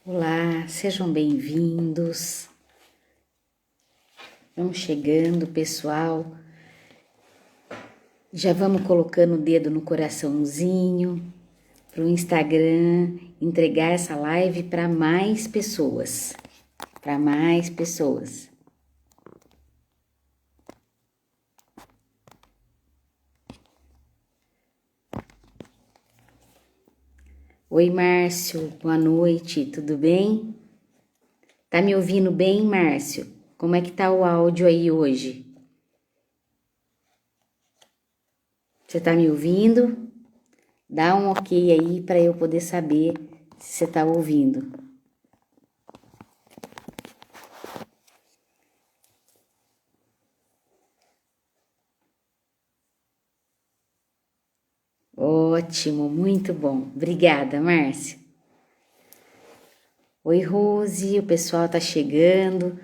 Olá, sejam bem-vindos. Vamos chegando, pessoal. Já vamos colocando o dedo no coraçãozinho para o Instagram entregar essa live para mais pessoas. Para mais pessoas. Oi, Márcio, boa noite, tudo bem? Tá me ouvindo bem, Márcio? Como é que tá o áudio aí hoje? Você tá me ouvindo? Dá um ok aí para eu poder saber se você tá ouvindo. Ótimo, muito bom. Obrigada, Márcia. Oi, Rose, o pessoal tá chegando.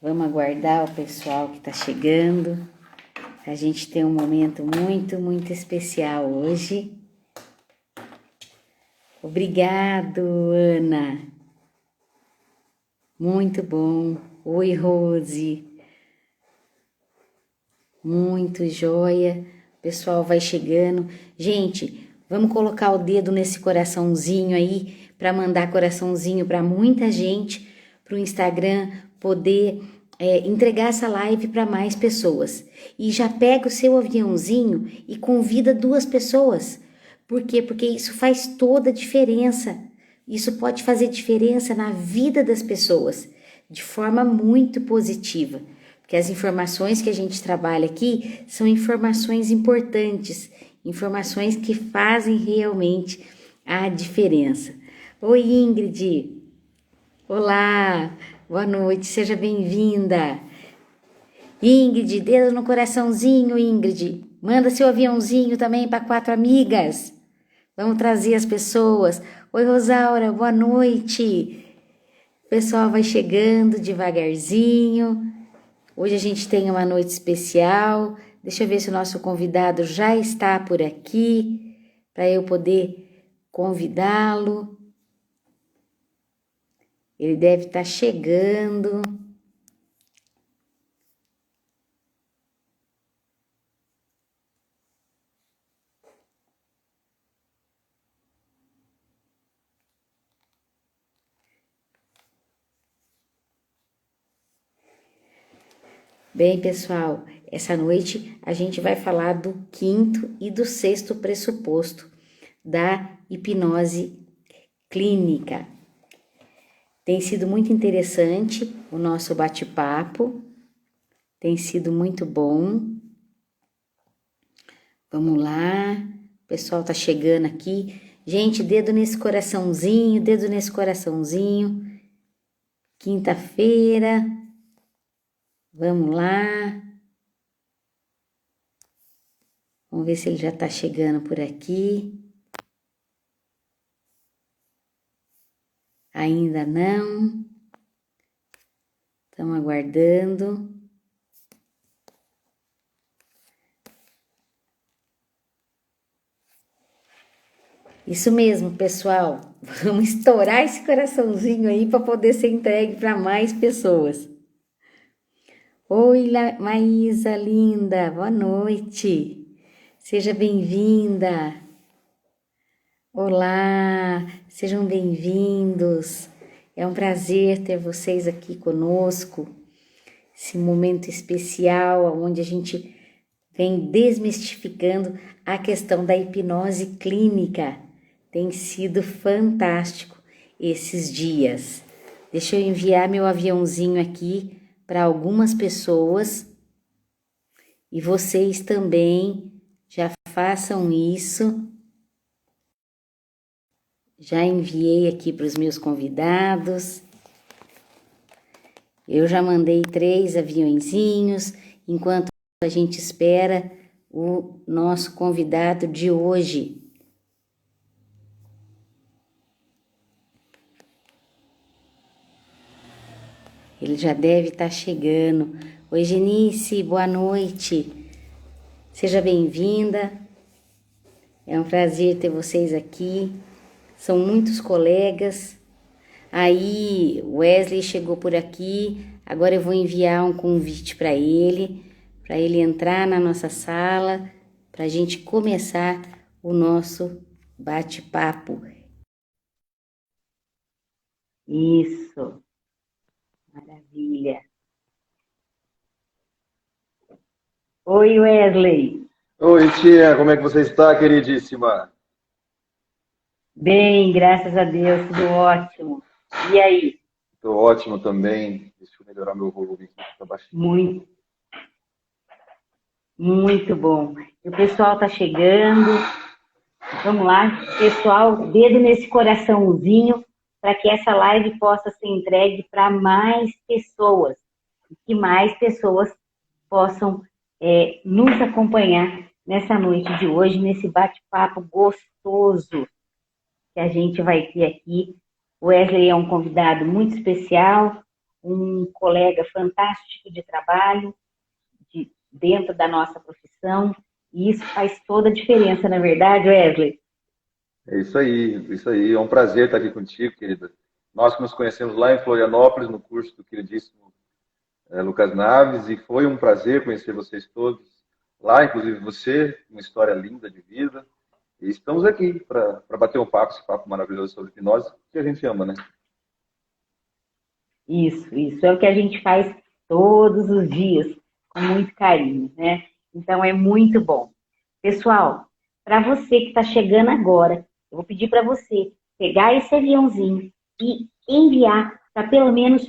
Vamos aguardar o pessoal que tá chegando. A gente tem um momento muito especial hoje. Obrigado, Ana. Muito bom. Oi, Rose. Muito joia. O pessoal vai chegando. Gente, vamos colocar o dedo nesse coraçãozinho aí para mandar coraçãozinho para muita gente, para o Instagram poder entregar essa live para mais pessoas. E já pega o seu aviãozinho e convida 2 pessoas. Por quê? Porque isso faz toda a diferença. Isso pode fazer diferença na vida das pessoas de forma muito positiva. Porque as informações que a gente trabalha aqui são informações importantes, informações que fazem realmente a diferença. Oi, Ingrid. Olá, boa noite, seja bem-vinda. Ingrid, dedo no coraçãozinho, Ingrid. Manda seu aviãozinho também para 4 amigas. Vamos trazer as pessoas. Oi, Rosaura, boa noite. O pessoal vai chegando devagarzinho. Hoje a gente tem uma noite especial. Deixa eu ver se o nosso convidado já está por aqui, para eu poder convidá-lo. Ele deve estar chegando. Bem, pessoal, essa noite a gente vai falar do 5º e do 6º pressuposto da hipnose clínica. Tem sido muito interessante o nosso bate-papo, tem sido muito bom. Vamos lá, o pessoal tá chegando aqui. Gente, dedo nesse coraçãozinho, dedo nesse coraçãozinho. Quinta-feira, vamos lá. Vamos ver se ele já tá chegando por aqui. Ainda não. Estamos aguardando. Isso mesmo, pessoal. Vamos estourar esse coraçãozinho aí para poder ser entregue para mais pessoas. Oi, Maísa linda, boa noite. Seja bem-vinda. Olá, sejam bem-vindos. É um prazer ter vocês aqui conosco. Esse momento especial onde a gente vem desmistificando a questão da hipnose clínica. Tem sido fantástico esses dias. Deixa eu enviar meu aviãozinho aqui para algumas pessoas e vocês também já façam isso. Já enviei aqui para os meus convidados. Eu já mandei 3 aviãozinhos enquanto a gente espera o nosso convidado de hoje. Ele já deve estar chegando. Oi, Genice, boa noite. Seja bem-vinda. É um prazer ter vocês aqui. São muitos colegas. Aí o Wesley chegou por aqui, agora eu vou enviar um convite para ele entrar na nossa sala, para a gente começar o nosso bate-papo. Isso, maravilha. Oi, Wesley. Oi, tia, como é que você está, queridíssima? Bem, graças a Deus, tudo ótimo. E aí? Estou ótimo também. Deixa eu melhorar meu volume aqui, está baixinho. Muito, muito bom. E o pessoal tá chegando. Vamos lá, pessoal, dedo nesse coraçãozinho para que essa live possa ser entregue para mais pessoas e que mais pessoas possam nos acompanhar nessa noite de hoje, nesse bate-papo gostoso que a gente vai ter aqui. O Wesley é um convidado muito especial, um colega fantástico de trabalho dentro da nossa profissão, e isso faz toda a diferença, na verdade, Wesley? É isso aí, isso aí. É um prazer estar aqui contigo, querida. Nós que nos conhecemos lá em Florianópolis, no curso do queridíssimo Lucas Naves, e foi um prazer conhecer vocês todos lá, inclusive você, uma história linda de vida. E estamos aqui para bater um papo, esse papo maravilhoso sobre hipnose, que a gente ama, né? Isso é o que a gente faz todos os dias, com muito carinho, né? Então é muito bom. Pessoal, para você que está chegando agora, eu vou pedir para você pegar esse aviãozinho e enviar para pelo menos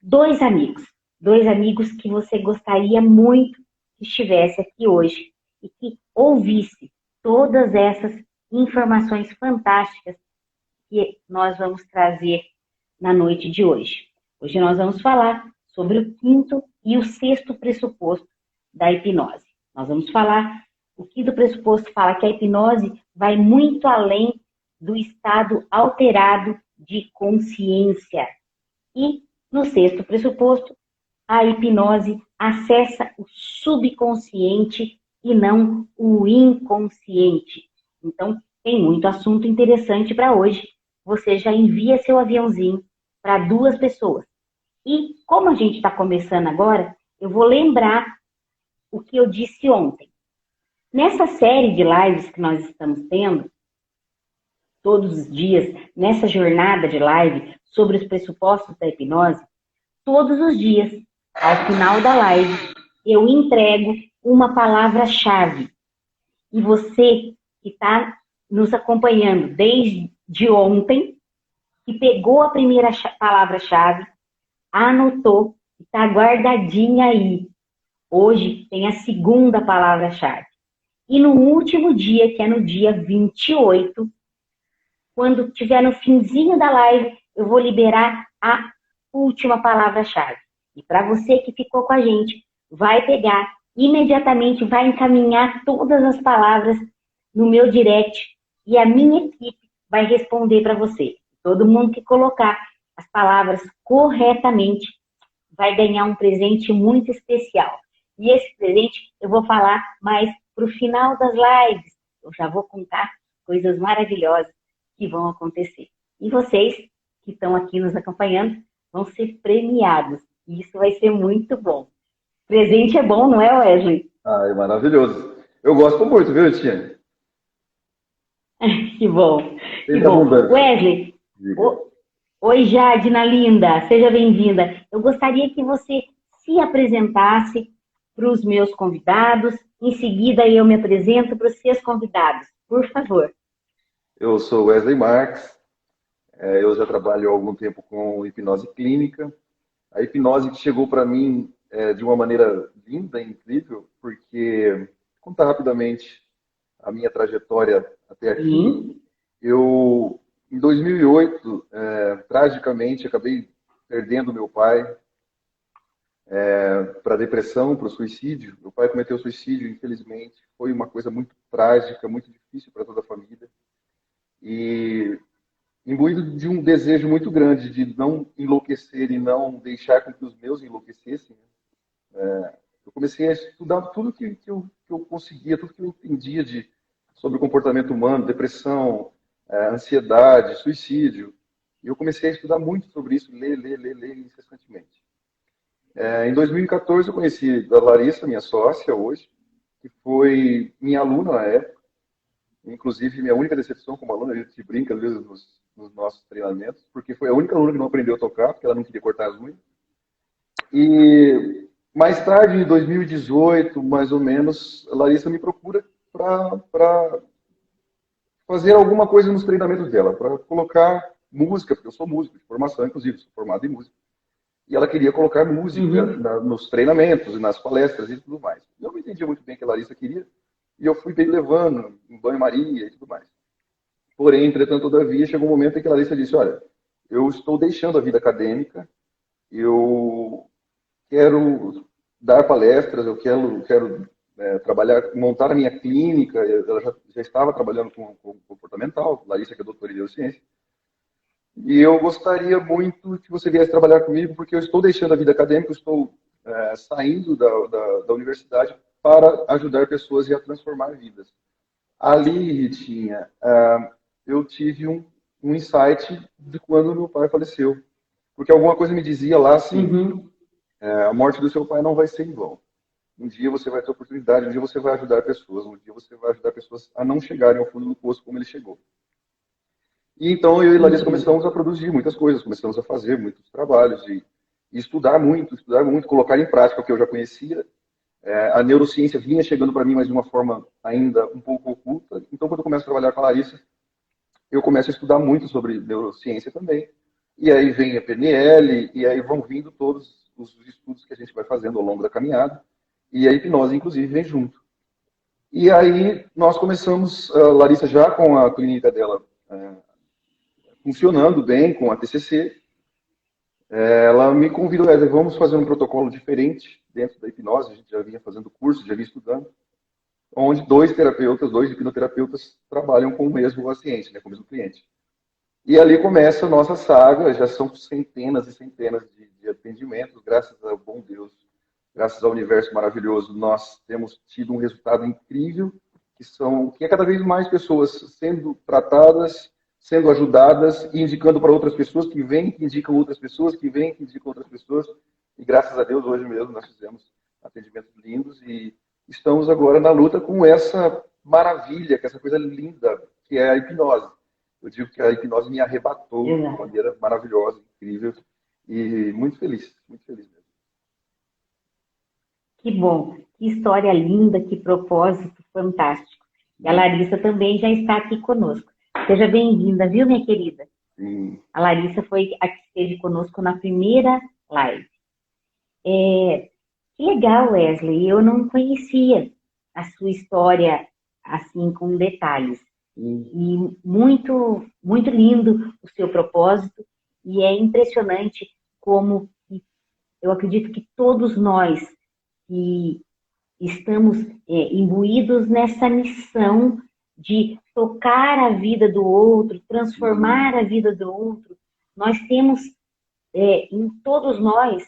dois amigos que você gostaria muito que estivesse aqui hoje e que ouvisse todas essas informações fantásticas que nós vamos trazer na noite de hoje. Hoje nós vamos falar sobre o quinto e o sexto pressuposto da hipnose. Nós vamos falar, o quinto pressuposto fala que a hipnose vai muito além do estado alterado de consciência. E no sexto pressuposto, a hipnose acessa o subconsciente e não o inconsciente. Então, tem muito assunto interessante para hoje. Você já envia seu aviãozinho para duas pessoas. E como a gente está começando agora, eu vou lembrar o que eu disse ontem. Nessa série de lives que nós estamos tendo, todos os dias, nessa jornada de live sobre os pressupostos da hipnose, todos os dias, ao final da live, eu entrego uma palavra-chave. E você que está nos acompanhando desde ontem, que pegou a primeira palavra-chave, anotou, está guardadinha aí. Hoje tem a segunda palavra-chave. E no último dia, que é no dia 28, quando estiver no finzinho da live, eu vou liberar a última palavra-chave. E para você que ficou com a gente, vai pegar, imediatamente vai encaminhar todas as palavras no meu direct e a minha equipe vai responder para você. Todo mundo que colocar as palavras corretamente vai ganhar um presente muito especial. E esse presente eu vou falar mais para o final das lives. Eu já vou contar coisas maravilhosas que vão acontecer. E vocês que estão aqui nos acompanhando vão ser premiados. E isso vai ser muito bom. Presente é bom, não é, Wesley? Ah, é maravilhoso. Eu gosto muito, viu, tia? Que bom, que Sempre bom. abundância. Wesley, Diga. oi Jadina linda, seja bem-vinda. Eu gostaria que você se apresentasse para os meus convidados. Em seguida, eu me apresento para os seus convidados. Por favor. Eu sou Wesley Marques. Eu já trabalho há algum tempo com hipnose clínica. A hipnose que chegou para mim de uma maneira linda e incrível, porque, contar rapidamente a minha trajetória até aqui, Sim. eu, em 2008, tragicamente, acabei perdendo meu pai para depressão, para o suicídio. Meu pai cometeu suicídio, infelizmente. Foi uma coisa muito trágica, muito difícil para toda a família. E imbuído de um desejo muito grande de não enlouquecer e não deixar com que os meus enlouquecessem, eu comecei a estudar tudo que eu conseguia, tudo que eu entendia sobre o comportamento humano, depressão, ansiedade, suicídio. E eu comecei a estudar muito sobre isso, ler incessantemente. Em 2014 eu conheci a Larissa, minha sócia hoje, que foi minha aluna na época, inclusive minha única decepção como aluna, a gente brinca às vezes nos nossos treinamentos, porque foi a única aluna que não aprendeu a tocar, porque ela não queria cortar as unhas. E mais tarde, em 2018, mais ou menos, a Larissa me procura para fazer alguma coisa nos treinamentos dela, para colocar música, porque eu sou músico de formação, inclusive, sou formado em música. E ela queria colocar música nos treinamentos, nas palestras e tudo mais. Eu não entendia muito bem o que a Larissa queria, e eu fui bem levando em banho-maria e tudo mais. Porém, entretanto, todavia, chegou um momento em que a Larissa disse, olha, eu estou deixando a vida acadêmica, eu quero dar palestras, eu quero trabalhar, montar a minha clínica, ela já estava trabalhando com comportamental, Larissa que é doutora em neurociência, e eu gostaria muito que você viesse trabalhar comigo, porque eu estou deixando a vida acadêmica, eu estou saindo da universidade para ajudar pessoas e a transformar vidas. Ali, Ritinha, eu tive um insight de quando meu pai faleceu. Porque alguma coisa me dizia lá assim, a morte do seu pai não vai ser em vão. Um dia você vai ter oportunidade, um dia você vai ajudar pessoas, um dia você vai ajudar pessoas a não chegarem ao fundo do poço como ele chegou. E então eu e Larissa começamos a produzir muitas coisas, começamos a fazer muitos trabalhos e estudar muito, colocar em prática o que eu já conhecia. A neurociência vinha chegando para mim, mas de uma forma ainda um pouco oculta. Então, quando eu começo a trabalhar com a Larissa, eu começo a estudar muito sobre neurociência também. E aí vem a PNL, e aí vão vindo todos os estudos que a gente vai fazendo ao longo da caminhada. E a hipnose, inclusive, vem junto. E aí nós começamos, a Larissa já com a clínica dela funcionando bem, com a TCC, ela me convidou, vamos fazer um protocolo diferente dentro da hipnose, a gente já vinha fazendo curso, já vinha estudando, onde dois hipnoterapeutas trabalham com o mesmo paciente, né, com o mesmo cliente. E ali começa a nossa saga, já são centenas e centenas de atendimentos, graças ao bom Deus, graças ao universo maravilhoso, nós temos tido um resultado incrível, que é cada vez mais pessoas sendo tratadas, sendo ajudadas e indicando para outras pessoas, que vêm, que indicam outras pessoas, que vêm, que indicam outras pessoas. E graças a Deus, hoje mesmo, nós fizemos atendimentos lindos e estamos agora na luta com essa maravilha, com essa coisa linda, que é a hipnose. Eu digo que a hipnose me arrebatou de uma maneira maravilhosa, incrível e muito feliz mesmo. Que bom, que história linda, que propósito fantástico. E a Larissa também já está aqui conosco. Seja bem-vinda, viu, minha querida? Sim. A Larissa foi a que esteve conosco na primeira live. Que legal, Wesley. Eu não conhecia a sua história assim com detalhes. E muito, muito lindo o seu propósito. E é impressionante como eu acredito que todos nós que estamos imbuídos nessa missão de tocar a vida do outro, transformar a vida do outro. Nós temos, em todos nós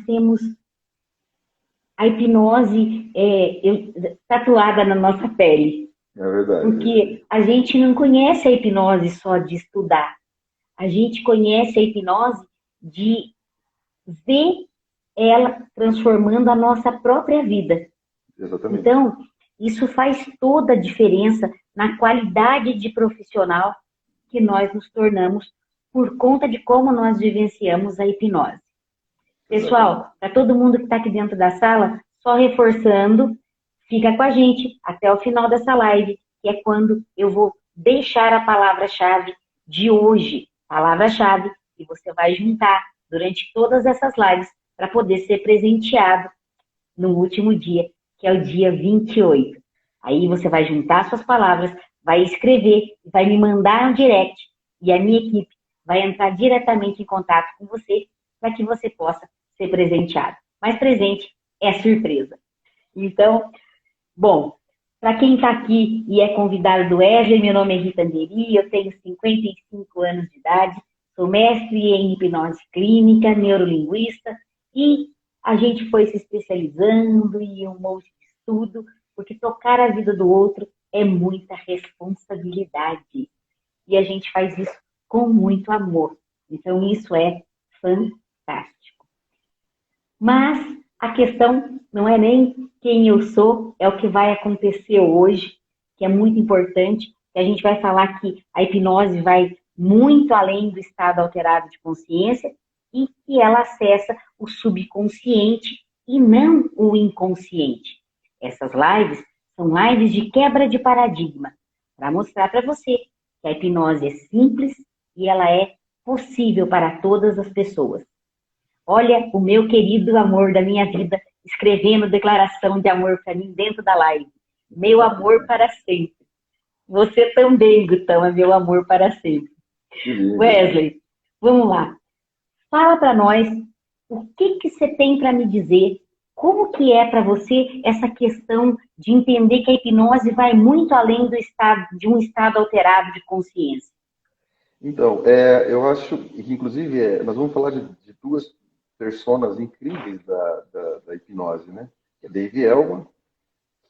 temos a hipnose tatuada na nossa pele. É verdade. Porque a gente não conhece a hipnose só de estudar. A gente conhece a hipnose de ver ela transformando a nossa própria vida. Exatamente. Então, isso faz toda a diferença na qualidade de profissional que nós nos tornamos por conta de como nós vivenciamos a hipnose. Pessoal, para todo mundo que está aqui dentro da sala, só reforçando, fica com a gente até o final dessa live, que é quando eu vou deixar a palavra-chave de hoje. Palavra-chave que você vai juntar durante todas essas lives para poder ser presenteado no último dia, que é o dia 28. Aí você vai juntar suas palavras, vai escrever, vai me mandar um direct e a minha equipe vai entrar diretamente em contato com você para que você possa ser presenteado. Mas presente é surpresa. Então, bom, para quem está aqui e é convidado do Wesley, meu nome é Rita Anderi, eu tenho 55 anos de idade, sou mestre em hipnose clínica, neurolinguista, e a gente foi se especializando em um monte de estudo, porque tocar a vida do outro é muita responsabilidade. E a gente faz isso com muito amor. Então, isso é fantástico. Mas a questão não é nem quem eu sou, é o que vai acontecer hoje, que é muito importante. A gente vai falar que a hipnose vai muito além do estado alterado de consciência e que ela acessa o subconsciente e não o inconsciente. Essas lives são lives de quebra de paradigma, para mostrar para você que a hipnose é simples e ela é possível para todas as pessoas. Olha o meu querido amor da minha vida escrevendo declaração de amor para mim dentro da live. Meu amor para sempre. Você também, Gutão, é meu amor para sempre. Wesley, vamos lá. Fala para nós o que você tem para me dizer, como que é para você essa questão de entender que a hipnose vai muito além de um estado alterado de consciência. Então, eu acho que, inclusive, nós vamos falar de duas personas incríveis da hipnose, né? Que é Dave Elman,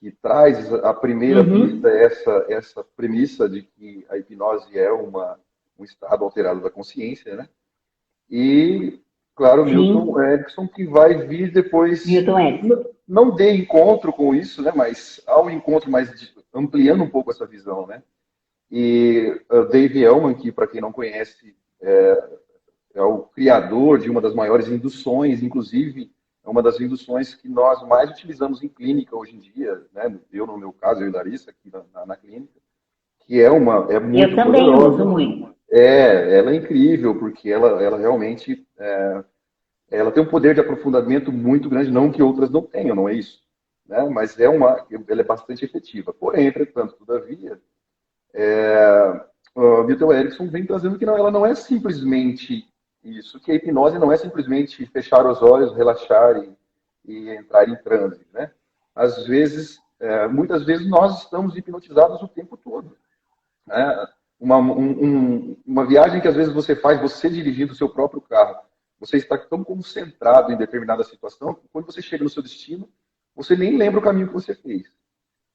que traz à primeira vista essa premissa de que a hipnose é um estado alterado da consciência, né? E, claro, Milton Erickson, que vai vir depois, Milton Erickson. não de encontro com isso, né? Mas ao encontro, mas ampliando um pouco essa visão, né? E Dave Elman, que para quem não conhece, é o criador de uma das maiores induções, inclusive é uma das induções que nós mais utilizamos em clínica hoje em dia, né? Eu, no meu caso, eu e Larissa, aqui na clínica, que é muito eu também poderosa. uso muito. Ela é incrível, porque ela realmente ela tem um poder de aprofundamento muito grande, não que outras não tenham, não é isso, né? Mas ela é bastante efetiva. Porém, entretanto, todavia, o Milton Erickson vem trazendo que ela não é simplesmente isso, que a hipnose não é simplesmente fechar os olhos, relaxar e entrar em transe, né? Às vezes, muitas vezes nós estamos hipnotizados o tempo todo, né? Uma viagem que às vezes você faz, você dirigindo o seu próprio carro, você está tão concentrado em determinada situação que quando você chega no seu destino, você nem lembra o caminho que você fez.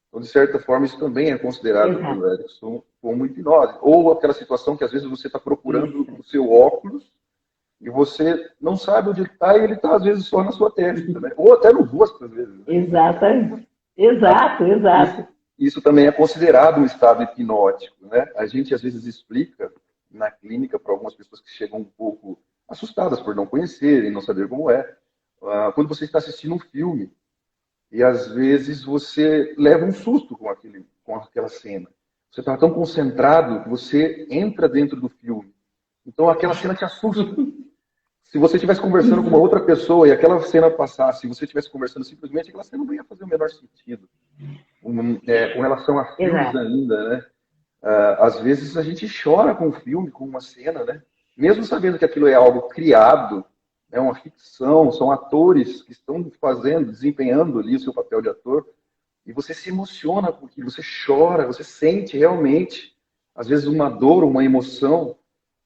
Então, de certa forma, isso também é considerado pelo Erickson como hipnose. Ou aquela situação que às vezes você está procurando o seu óculos e você não sabe onde ele está e ele está, às vezes, só na sua testa, né? Ou até no rosto, às vezes. Né? Exato. Isso também é considerado um estado hipnótico, né? A gente, às vezes, explica na clínica para algumas pessoas que chegam um pouco assustadas por não conhecerem, não saber como é. Quando você está assistindo um filme e, às vezes, você leva um susto com aquela cena. Você está tão concentrado que você entra dentro do filme. Então, aquela cena te assusta. Se você estivesse conversando com uma outra pessoa e aquela cena passasse, se você estivesse conversando simplesmente, aquela cena não ia fazer o menor sentido. Com relação a filmes ainda, né? Às vezes a gente chora com um filme, com uma cena, né? Mesmo sabendo que aquilo é algo criado, é uma ficção, são atores que estão desempenhando ali o seu papel de ator, e você se emociona com aquilo, você chora, você sente realmente, às vezes, uma dor, uma emoção.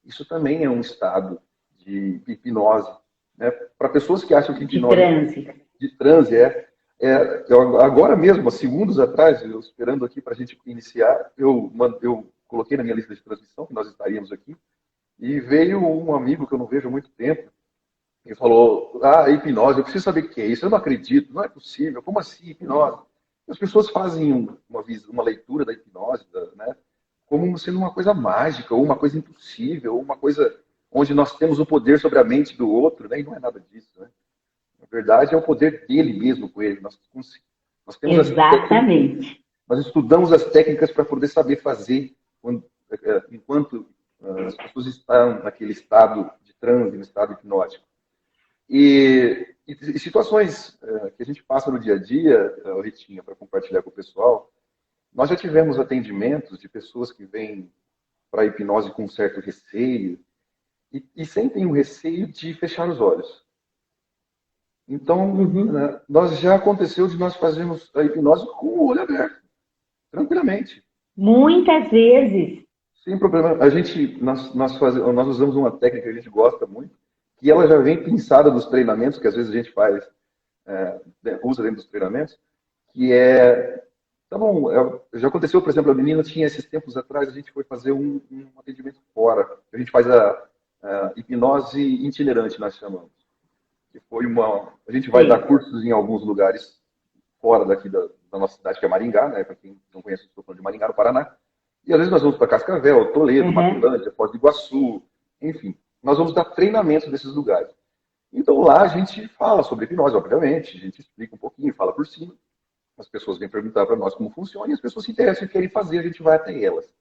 Isso também é um estado de hipnose, né? Para pessoas que acham que hipnose de transe agora mesmo, há segundos atrás, eu esperando aqui para a gente iniciar, eu coloquei na minha lista de transmissão que nós estaríamos aqui, e veio um amigo que eu não vejo há muito tempo e falou: hipnose, eu preciso saber o que é isso, eu não acredito, não é possível, como assim hipnose? As pessoas fazem uma leitura da hipnose, né, como sendo uma coisa mágica, ou uma coisa impossível, ou uma coisa onde nós temos o poder sobre a mente do outro, né? E não é nada disso, né? Na verdade, é o poder dele mesmo com ele. Nós temos exatamente. Nós estudamos as técnicas para poder saber fazer enquanto as pessoas estão naquele estado de transe, no estado hipnótico. E situações que a gente passa no dia a dia, Ritinha, para compartilhar com o pessoal, nós já tivemos atendimentos de pessoas que vêm para a hipnose com um certo receio e sentem o receio de fechar os olhos. Então, nós já aconteceu de nós fazermos a hipnose com o olho aberto, tranquilamente. Muitas vezes. Sem problema. Nós usamos uma técnica que a gente gosta muito, que ela já vem pensada dos treinamentos, que às vezes a gente usa dentro dos treinamentos, que é Tá bom, já aconteceu, por exemplo, a menina tinha esses tempos atrás, a gente foi fazer um atendimento fora. A gente faz a hipnose itinerante, nós chamamos. Que foi a gente vai dar Sei. cursos em alguns lugares fora daqui da nossa cidade, que é Maringá, né? Para quem não conhece, eu estou falando de Maringá, no Paraná. E às vezes nós vamos para Cascavel, Toledo, Uhum. Matulândia, Foz do Iguaçu, enfim. Nós vamos dar treinamento desses lugares. Então lá a gente fala sobre hipnose, obviamente, a gente explica um pouquinho, fala por cima. As pessoas vêm perguntar para nós como funciona e as pessoas se interessam e querem fazer, a gente vai até elas.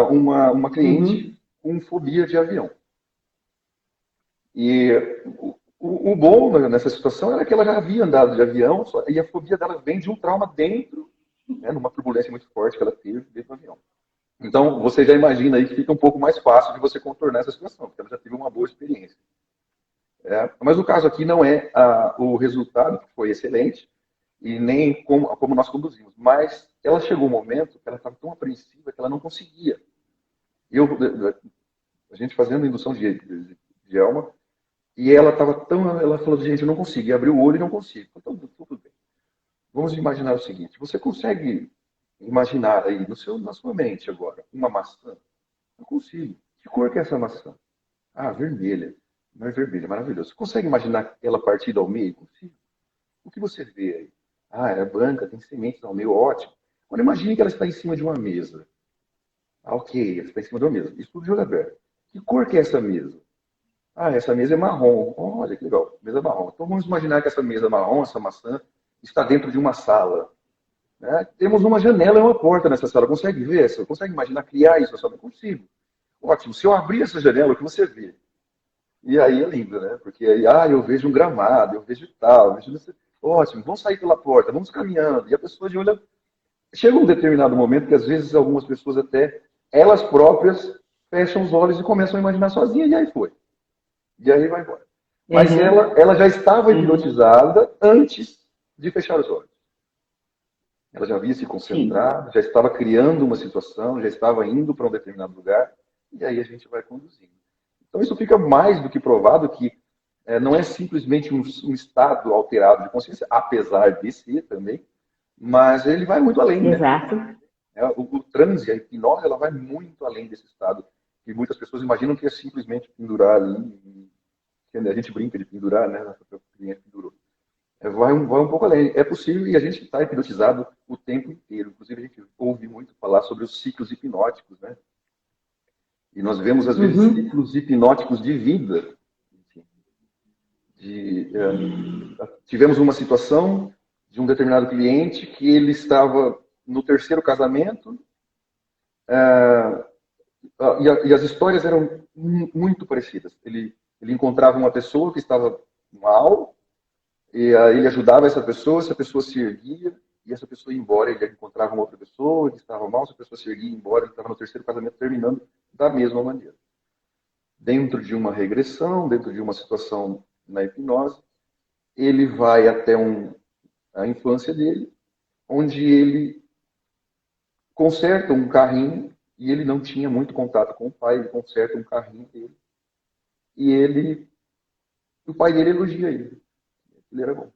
Uma Uhum. cliente com fobia de avião. E o bom nessa situação era que ela já havia andado de avião e a fobia dela vem de um trauma dentro, né, numa turbulência muito forte que ela teve dentro do avião. Então, você já imagina aí que fica um pouco mais fácil de você contornar essa situação, porque ela já teve uma boa experiência. Mas o caso aqui não é o resultado, que foi excelente, e nem como nós conduzimos. Mas ela chegou um momento que ela estava tão apreensiva que ela não conseguia. A gente fazendo indução de alma, e ela estava tão. Ela falou, gente, eu não consigo. E abriu o olho e não consigo. Então, tudo bem. Vamos imaginar o seguinte: você consegue imaginar aí na sua mente agora uma maçã? Não consigo. Que cor que é essa maçã? Ah, vermelha. Não é vermelha, maravilhoso. Você consegue imaginar ela partida ao meio? Consigo. O que você vê aí? Ah, é branca, tem sementes ao meio, ótimo. Agora imagine que ela está em cima de uma mesa. Ah, ok, ela está em cima de uma mesa. Estudo de olho aberto. Que cor que é essa mesa? Ah, essa mesa é marrom. Olha que legal, mesa marrom. Então vamos imaginar que essa mesa marrom, essa maçã, está dentro de uma sala. Né? Temos uma janela e uma porta nessa sala. Consegue ver? Você consegue imaginar criar isso? Eu só não consigo. Ótimo. Se eu abrir essa janela, o que você vê? E aí é lindo, né? Porque aí, eu vejo um gramado, eu vejo tal, eu vejo... Ótimo, vamos sair pela porta, vamos caminhando. E a pessoa de olho. Chega um determinado momento que às vezes algumas pessoas até, elas próprias, fecham os olhos e começam a imaginar sozinha, e aí foi. E aí vai embora. Mas Uhum. ela já estava Uhum. hipnotizada antes de fechar os olhos. Ela já havia se Sim. concentrado, já estava criando uma situação, já estava indo para um determinado lugar, e aí a gente vai conduzindo. Então isso fica mais do que provado que não é simplesmente um estado alterado de consciência, apesar de ser também, mas ele vai muito além, né? Exato. O transe, a hipnose, ela vai muito além desse estado. E muitas pessoas imaginam que é simplesmente pendurar ali. A gente brinca de pendurar, né? O cliente pendurou. Vai um pouco além. É possível e a gente está hipnotizado o tempo inteiro. Inclusive, a gente ouve muito falar sobre os ciclos hipnóticos, né? E nós vemos, às vezes, Uhum. ciclos hipnóticos de vida. Tivemos uma situação de um determinado cliente que ele estava no terceiro casamento, e as histórias eram muito parecidas. Ele encontrava uma pessoa que estava mal, e aí ele ajudava essa pessoa se erguia, e essa pessoa ia embora, ele encontrava uma outra pessoa que estava mal, essa pessoa se erguia e ia embora, ele estava no terceiro casamento terminando da mesma maneira. Dentro de uma regressão, dentro de uma situação na hipnose, ele vai até a infância dele, onde ele conserta um carrinho, e ele não tinha muito contato com o pai, ele conserta um carrinho dele, e o pai dele elogia ele era bom.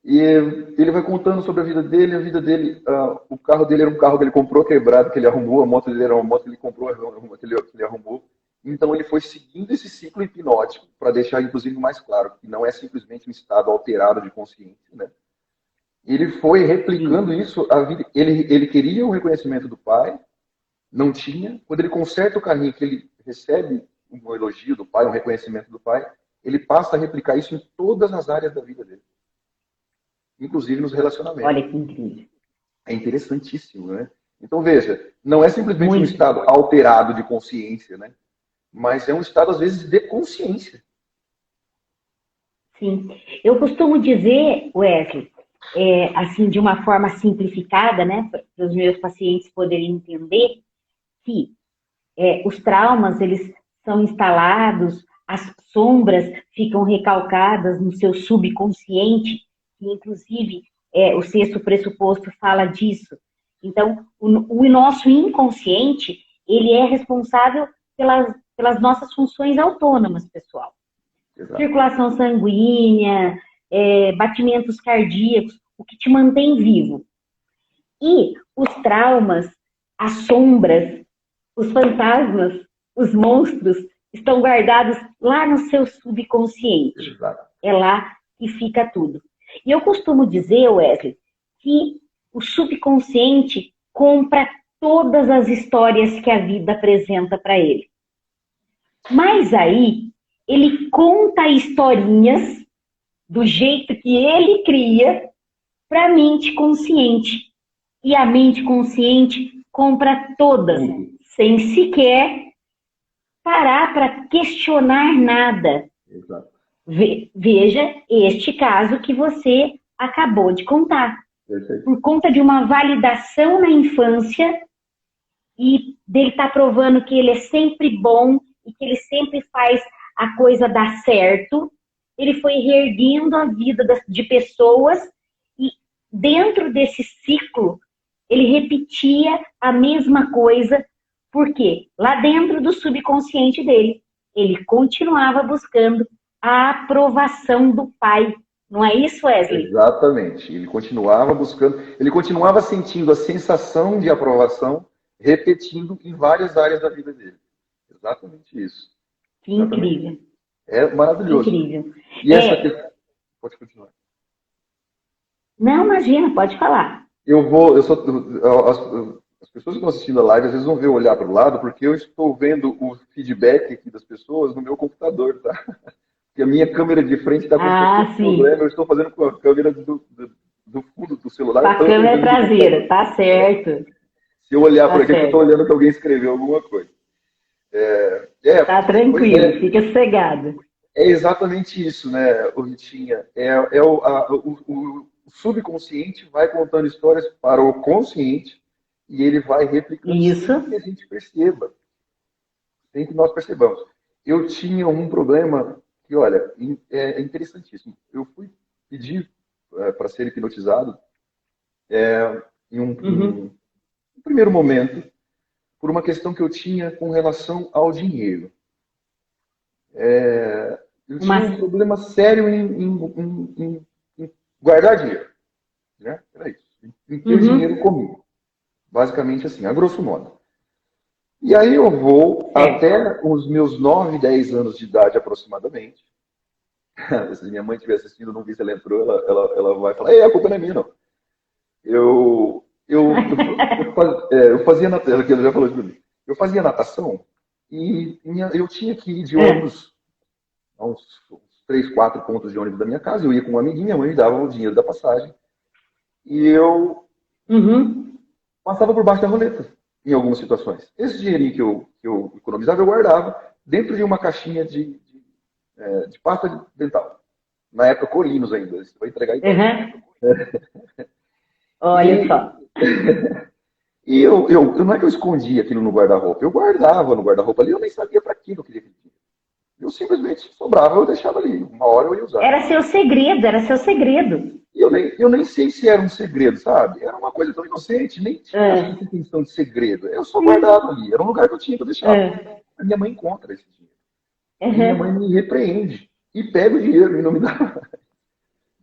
E ele vai contando sobre a vida dele, o carro dele era um carro que ele comprou quebrado, que ele arrumou, a moto dele era uma moto que ele comprou, que ele arrumou. Então ele foi seguindo esse ciclo hipnótico, para deixar inclusive mais claro, que não é simplesmente um estado alterado de consciência, né? Ele foi replicando Sim. isso a vida. Ele queria o reconhecimento do pai, não tinha. Quando ele conserta o carrinho, que ele recebe um elogio do pai, um reconhecimento do pai, ele passa a replicar isso em todas as áreas da vida dele, inclusive nos relacionamentos. Olha que incrível. É interessantíssimo, né? Então veja, não é simplesmente um Muito. estado alterado de consciência, né? Mas é um estado às vezes de consciência. Sim. Eu costumo dizer, Wesley, assim, de uma forma simplificada, né, para os meus pacientes poderem entender, que os traumas, eles são instalados, as sombras ficam recalcadas no seu subconsciente, que inclusive o sexto pressuposto fala disso. Então, o nosso inconsciente, ele é responsável pelas nossas funções autônomas, pessoal. Exato. Circulação sanguínea, batimentos cardíacos, o que te mantém vivo. E os traumas, as sombras, os fantasmas, os monstros estão guardados lá no seu subconsciente. Exato. É lá que fica tudo. E eu costumo dizer, Wesley, que o subconsciente compra todas as histórias que a vida apresenta para ele. Mas aí, ele conta historinhas do jeito que ele cria para a mente consciente. E a mente consciente compra todas, sem sequer parar para questionar nada. Exato. Veja este caso que você acabou de contar. Perfeito. Por conta de uma validação na infância e dele estar provando que ele é sempre bom e que ele sempre faz a coisa dar certo, ele foi reerguendo a vida de pessoas e dentro desse ciclo ele repetia a mesma coisa, porque lá dentro do subconsciente dele, ele continuava buscando a aprovação do pai. Não é isso, Wesley? Exatamente. Ele continuava buscando, ele continuava sentindo a sensação de aprovação, repetindo em várias áreas da vida dele. Exatamente isso. Que incrível. É maravilhoso. Incrível. E essa questão... Pode continuar. Não, imagina, pode falar. As pessoas que estão assistindo a live, às vezes vão ver eu olhar para o lado, porque eu estou vendo o feedback aqui das pessoas no meu computador, tá? Porque a minha câmera de frente está com um problema, eu estou fazendo com a câmera do fundo do celular. A câmera traseira, tá certo. Se eu olhar por aqui, eu estou olhando que alguém escreveu alguma coisa. Tá tranquilo, fica sossegado. É exatamente isso, né, Ritinha? O subconsciente vai contando histórias para o consciente e ele vai replicando sem que a gente perceba, sem que nós percebamos. Eu tinha um problema que, olha, é interessantíssimo. Eu fui pedir para ser hipnotizado em um primeiro momento por uma questão que eu tinha com relação ao dinheiro. Eu tinha um problema sério em guardar dinheiro. Né? Era isso. Em ter dinheiro comigo. Basicamente assim, a grosso modo. E aí eu vou até os meus 9, 10 anos de idade aproximadamente. Se minha mãe estiver assistindo, não vi se ela entrou, ela vai falar, a culpa não é minha, não. Eu fazia natação, que ela já falou de mim. Eu fazia natação e eu tinha que ir de ônibus a uns 3, 4 pontos de ônibus da minha casa. Eu ia com uma amiguinha, minha mãe me dava o dinheiro da passagem. E eu passava por baixo da roleta, em algumas situações. Esse dinheirinho que eu economizava, eu guardava dentro de uma caixinha de pasta dental. Na época, Colinos ainda. Você vai entregar aí. Olha só. E eu não é que eu escondia aquilo no guarda-roupa. Eu guardava no guarda-roupa ali, eu nem sabia para que eu queria aquele dinheiro. Eu simplesmente sobrava, eu deixava ali. Uma hora eu ia usar. Era seu segredo, era seu segredo. E eu nem sei se era um segredo, sabe? Era uma coisa tão inocente, nem tinha essa intenção de segredo. Eu só guardava ali, era um lugar que eu tinha que eu deixava. A minha mãe encontra esse dinheiro. Minha mãe me repreende e pega o dinheiro e não me dá.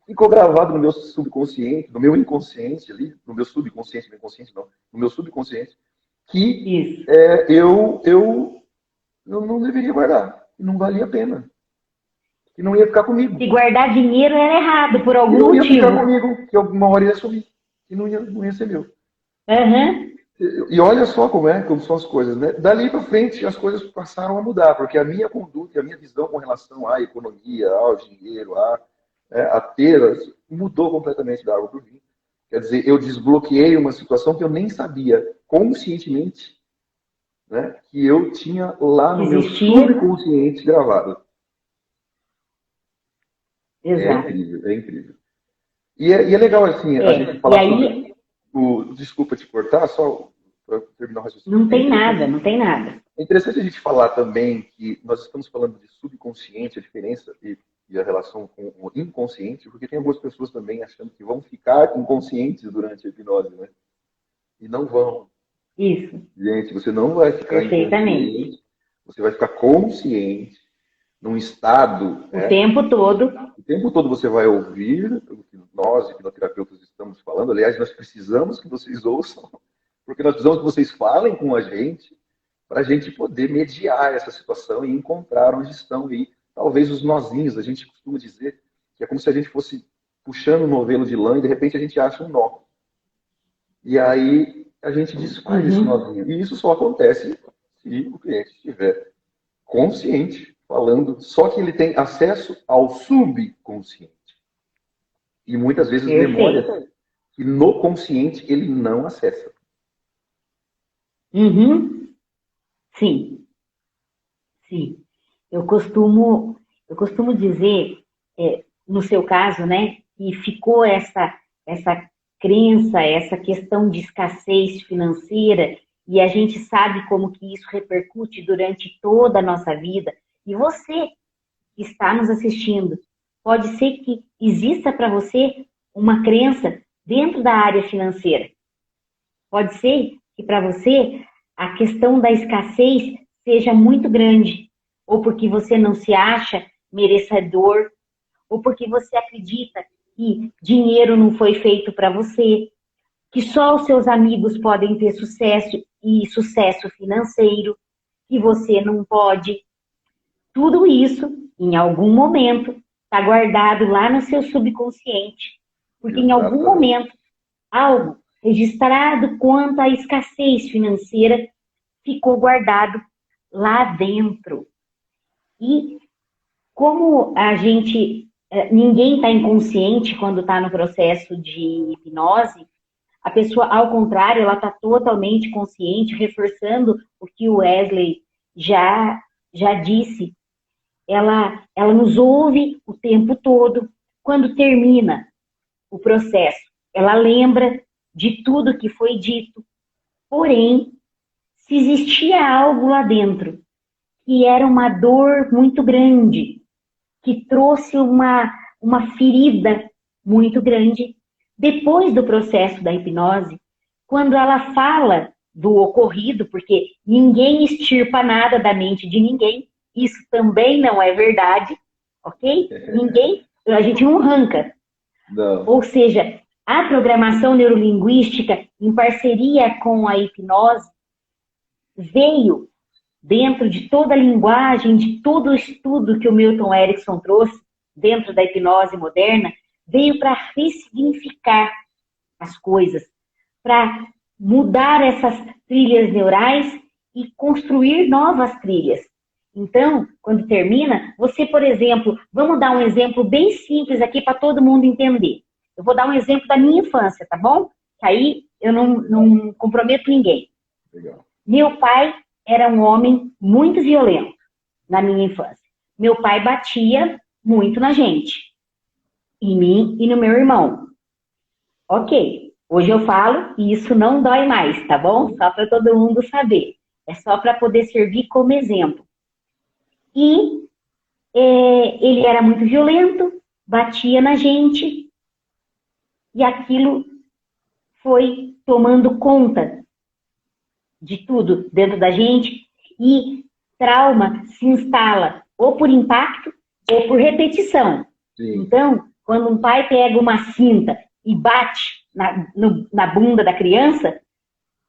Ficou gravado no meu subconsciente, no meu inconsciente ali, no meu subconsciente, no inconsciente não, no meu subconsciente, que eu não deveria guardar, que não valia a pena, que não ia ficar comigo. E guardar dinheiro era errado, por algum motivo. Não ia motivo. ficar comigo, que alguma hora ia sumir, que não ia ser meu. E olha só como são as coisas, né? Dali para frente as coisas passaram a mudar, porque a minha conduta, a minha visão com relação à economia, ao dinheiro, a ter, mudou completamente da água para o vinho. Quer dizer, eu desbloqueei uma situação que eu nem sabia conscientemente, né, que eu tinha lá no meu subconsciente gravado. Exato. É incrível. E é legal, assim, a gente falar sobre... Desculpa te cortar, só para terminar o raciocínio. Não tem nada. É interessante a gente falar também que nós estamos falando de subconsciente, a diferença e a relação com o inconsciente, porque tem algumas pessoas também achando que vão ficar inconscientes durante a hipnose, né? E não vão. Isso. Gente, você não vai ficar inconsciente, você vai ficar consciente, num estado... O tempo todo. O tempo todo você vai ouvir, nós, hipnoterapeutas, estamos falando. Aliás, nós precisamos que vocês ouçam, porque nós precisamos que vocês falem com a gente, para a gente poder mediar essa situação e encontrar onde estão aí, talvez os nozinhos. A gente costuma dizer que é como se a gente fosse puxando um novelo de lã e de repente a gente acha um nó. E aí a gente desfaz esse nozinho. E isso só acontece se o cliente estiver consciente, falando, só que ele tem acesso ao subconsciente. E muitas vezes memórias que no consciente ele não acessa. Sim, sim. Eu costumo dizer, no seu caso, né, que ficou essa crença, essa questão de escassez financeira, e a gente sabe como que isso repercute durante toda a nossa vida. E você que está nos assistindo, pode ser que exista para você uma crença dentro da área financeira. Pode ser que para você a questão da escassez seja muito grande, ou porque você não se acha merecedor, ou porque você acredita que dinheiro não foi feito para você, que só os seus amigos podem ter sucesso e sucesso financeiro, que você não pode. Tudo isso, em algum momento, está guardado lá no seu subconsciente, porque em algum momento, algo registrado quanto à escassez financeira ficou guardado lá dentro. E como a gente, ninguém está inconsciente quando está no processo de hipnose, a pessoa, ao contrário, ela está totalmente consciente, reforçando o que o Wesley já disse. Ela nos ouve o tempo todo. Quando termina o processo, ela lembra de tudo que foi dito. Porém, se existia algo lá dentro que era uma dor muito grande, que trouxe uma ferida muito grande, depois do processo da hipnose, quando ela fala do ocorrido, porque ninguém extirpa nada da mente de ninguém, isso também não é verdade, ok? Ninguém, a gente não arranca. Não. Ou seja, a programação neurolinguística, em parceria com a hipnose, veio dentro de toda a linguagem, de todo o estudo que o Milton Erickson trouxe dentro da hipnose moderna, veio para ressignificar as coisas, para mudar essas trilhas neurais e construir novas trilhas. Então, quando termina, você, por exemplo, vamos dar um exemplo bem simples aqui para todo mundo entender. Eu vou dar um exemplo da minha infância, tá bom? Que aí eu não comprometo ninguém. Legal. Meu pai era um homem muito violento na minha infância. Meu pai batia muito na gente, em mim e no meu irmão. Ok, hoje eu falo e isso não dói mais, tá bom? Só para todo mundo saber. É só para poder servir como exemplo. E ele era muito violento, batia na gente, e aquilo foi tomando conta de tudo dentro da gente, e trauma se instala ou por impacto ou por repetição. Sim. Então, quando um pai pega uma cinta e bate na bunda da criança,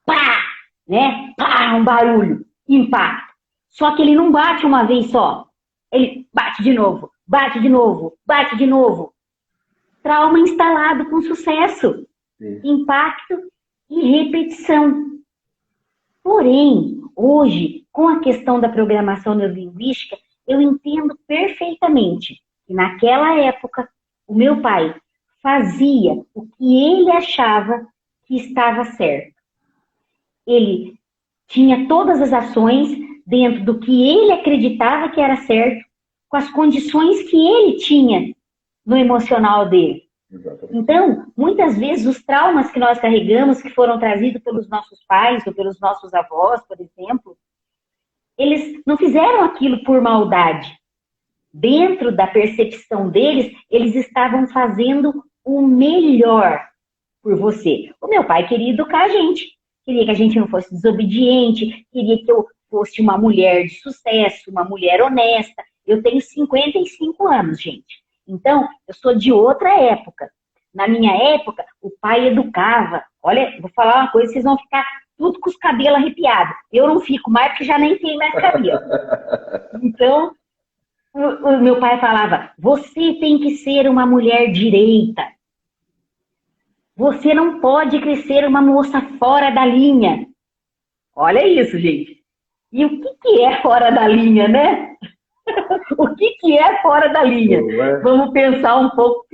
pá, né? Pá, um barulho, impacto. Só que ele não bate uma vez só. Ele bate de novo, bate de novo, bate de novo. Trauma instalado com sucesso. Sim. Impacto e repetição. Porém, hoje, com a questão da programação neurolinguística, eu entendo perfeitamente que naquela época o meu pai fazia o que ele achava que estava certo. Ele tinha todas as ações dentro do que ele acreditava que era certo, com as condições que ele tinha no emocional dele. Exatamente. Então, muitas vezes, os traumas que nós carregamos, que foram trazidos pelos nossos pais ou pelos nossos avós, por exemplo, eles não fizeram aquilo por maldade. Dentro da percepção deles, eles estavam fazendo o melhor por você. O meu pai queria educar a gente. Queria que a gente não fosse desobediente, queria que eu fosse uma mulher de sucesso, uma mulher honesta. Eu tenho 55 anos, gente. Então, eu sou de outra época. Na minha época, o pai educava. Olha, vou falar uma coisa, vocês vão ficar tudo com os cabelos arrepiados. Eu não fico mais, porque já nem tenho mais cabelo. Então, o meu pai falava, você tem que ser uma mulher direita. Você não pode crescer uma moça fora da linha. Olha isso, gente. E o que é fora da linha, né? O que é fora da linha? Vamos pensar um pouco o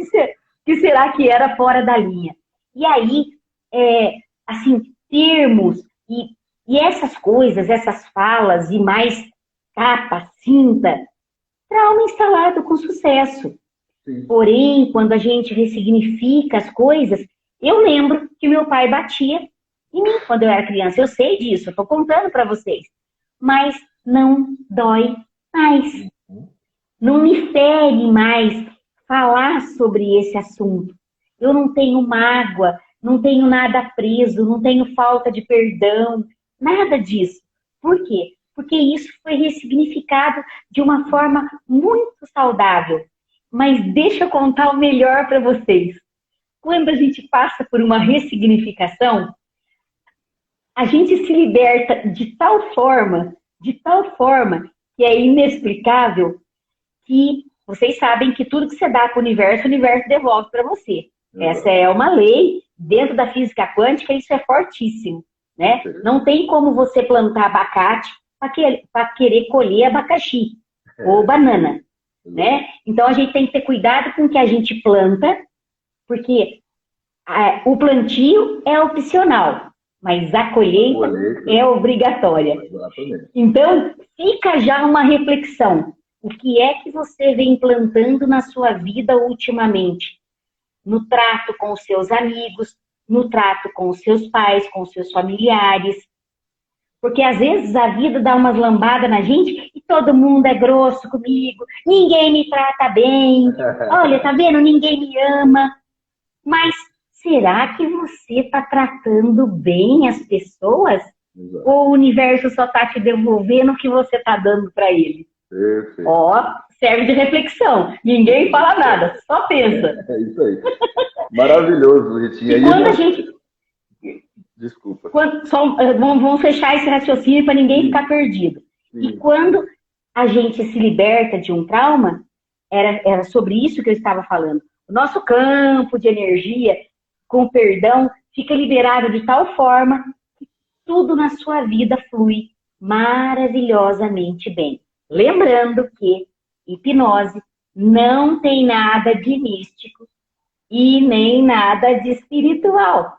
que será que era fora da linha. E aí, assim, termos e essas coisas, essas falas e mais capa, cinta, trauma instalado com sucesso. Sim. Porém, quando a gente ressignifica as coisas, eu lembro que meu pai batia em mim quando eu era criança. Eu sei disso, eu estou contando para vocês. Mas não dói mais. Não me fere mais falar sobre esse assunto. Eu não tenho mágoa, não tenho nada preso, não tenho falta de perdão, nada disso. Por quê? Porque isso foi ressignificado de uma forma muito saudável. Mas deixa eu contar o melhor para vocês. Quando a gente passa por uma ressignificação, a gente se liberta de tal forma que é inexplicável, que vocês sabem que tudo que você dá para o universo devolve para você. Essa é uma lei, dentro da física quântica, isso é fortíssimo, né? Não tem como você plantar abacate para querer colher abacaxi ou banana, né? Então a gente tem que ter cuidado com o que a gente planta, porque o plantio é opcional, mas a colheita é obrigatória. Exatamente. Então, fica já uma reflexão. O que é que você vem plantando na sua vida ultimamente? No trato com os seus amigos, no trato com os seus pais, com os seus familiares. Porque às vezes a vida dá umas lambadas na gente e todo mundo é grosso comigo, ninguém me trata bem, olha, tá vendo? Ninguém me ama. Mas será que você está tratando bem as pessoas? Exato. Ou o universo só está te devolvendo o que você está dando para ele? Perfeito. Ó, serve de reflexão. Ninguém fala nada, só pensa. É isso aí. Maravilhoso, Ritinha. E quando a gente... Desculpa. Vamos fechar esse raciocínio para ninguém ficar perdido. Sim. E quando a gente se liberta de um trauma, era sobre isso que eu estava falando. O nosso campo de energia, com perdão, fica liberado de tal forma que tudo na sua vida flui maravilhosamente bem. Lembrando que hipnose não tem nada de místico e nem nada de espiritual.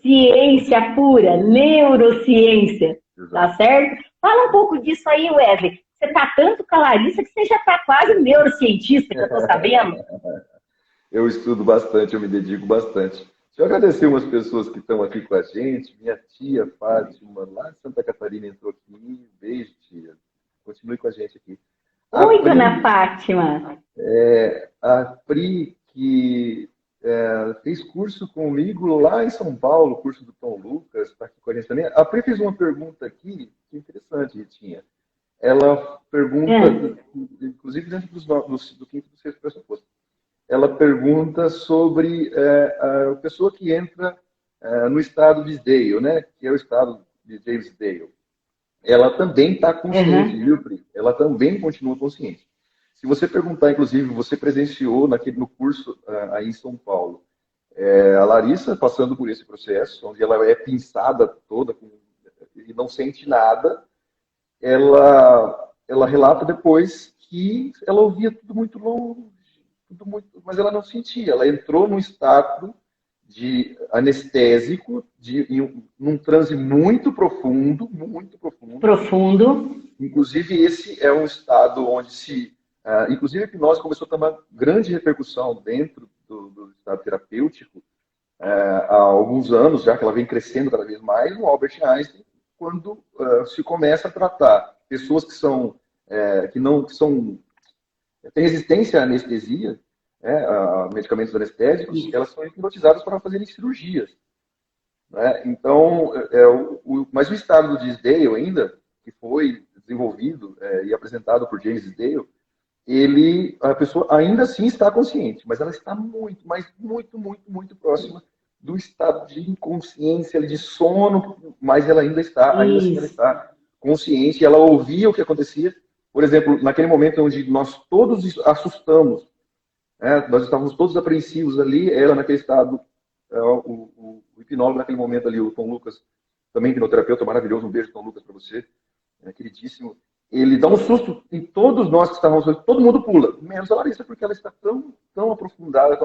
Ciência pura, neurociência, tá certo? Fala um pouco disso aí, Wesley. Você tá tanto com a Larissa que você já tá quase neurocientista, que eu tô sabendo. Eu estudo bastante, eu me dedico bastante. Deixa eu agradecer umas pessoas que estão aqui com a gente. Minha tia Fátima, lá de Santa Catarina, entrou aqui. Beijo, tia. Continue com a gente aqui. Oi, dona Fátima. A Pri, que fez curso comigo lá em São Paulo, curso do Tom Lucas, está aqui com a gente também. A Pri fez uma pergunta aqui, que interessante, Ritinha. Ela pergunta, inclusive dentro do quinto do sexto pressuposto, ela pergunta sobre a pessoa que entra no estado de Dale, né? Que é o estado de James Dale. Ela também está consciente, viu, Pri? Ela também continua consciente. Se você perguntar, inclusive, você presenciou no curso aí em São Paulo, a Larissa passando por esse processo, onde ela é pinçada toda e não sente nada, ela relata depois que ela ouvia tudo muito longe, mas ela não sentia. Ela entrou num estado de anestésico, num transe muito profundo, muito profundo. Profundo. Inclusive, esse é um estado onde inclusive, a hipnose começou a ter uma grande repercussão dentro do estado terapêutico há alguns anos, já que ela vem crescendo cada vez mais, no Albert Einstein, quando se começa a tratar pessoas que têm resistência à anestesia, a medicamentos anestésicos, elas são hipnotizadas para fazerem cirurgias. Né? Então, mas o estado do Dale ainda, que foi desenvolvido e apresentado por James Dale, a pessoa ainda assim está consciente, mas ela está muito, mas muito, muito, muito próxima do estado de inconsciência, de sono, mas ela ainda assim ela Isso. está consciente, ela ouvia o que acontecia. Por exemplo, naquele momento onde nós todos assustamos, né, nós estávamos todos apreensivos ali, ela naquele estado, o hipnólogo naquele momento ali, o Tom Lucas, também hipnoterapeuta maravilhoso, um beijo, Tom Lucas, para você, queridíssimo. Ele dá um susto em todos nós que estávamos, todo mundo pula, menos a Larissa, porque ela está tão aprofundada,